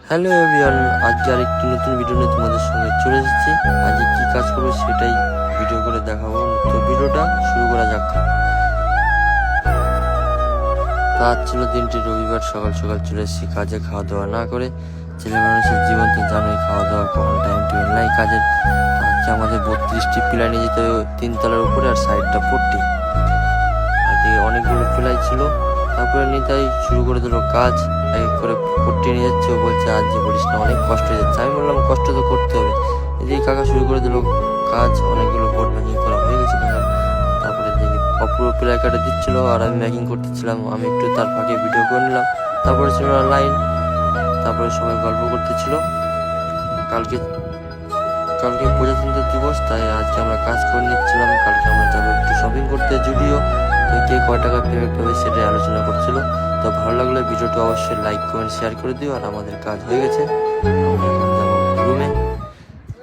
Hello everyone, আজকে আরেকটি নতুন ভিডিও নিয়ে তোমাদের সঙ্গে চলে এসেছি। আজকে কি কাজ করবো সেটাই ভিডিও করে দেখাবো। তো ভিডিওটা শুরু করা যাক। তো আজ ছিল দিনটি রবিবার, সকাল সকাল চলে এসেছি কাজে। খাওয়া দাওয়া না করে, ছেলে মানুষের জীবন তো জানোই, খাওয়া দাওয়া কখন টাইম টেবিল নাই কাজের। আজকে আমাদের 32টি পিলাই নিয়ে যেতে হবে 3 তলার উপরে, আর সাইডটা 40। আর দিকে অনেকগুলো পিলাই ছিল। তারপরে নিতাই শুরু করে দিল কাজ, এক এক করে 40 নিয়ে যাচ্ছে। ও বলছে আজ যে বলিস না, অনেক কষ্ট হয়ে যাচ্ছে। আমি বললাম কষ্ট তো করতে হবে। এদিকে কাকা শুরু করে দিল কাজ, অনেকগুলো বোর্ড ম্যাকিং করা হয়ে গেছে কাকা। তারপরে দেখি অপূর্ব পিলাই কাটা দিচ্ছিল, আর আমি ম্যাকিং করতেছিলাম। আমি একটু তার ফাঁকে ভিডিও করে নিলাম। তারপরে ছিল লাইন। তারপরে সবাই গল্প করতেছিল। কালকে কালকে প্রজাতন্ত্র দিবস, তাই আজকে আমরা কাজ করে নিচ্ছিলাম। কালকে আমরা যাবো একটু শপিং করতে জুডিও। তো কে কয় টাকা পেমেন্ট পাবে সেটাই আলোচনা করছিল। তো ভালো লাগলে ভিডিওটি অবশ্যই লাইক কমেন্ট শেয়ার করে দিও। আর আমাদের কাজ হয়ে গেছে, আমরা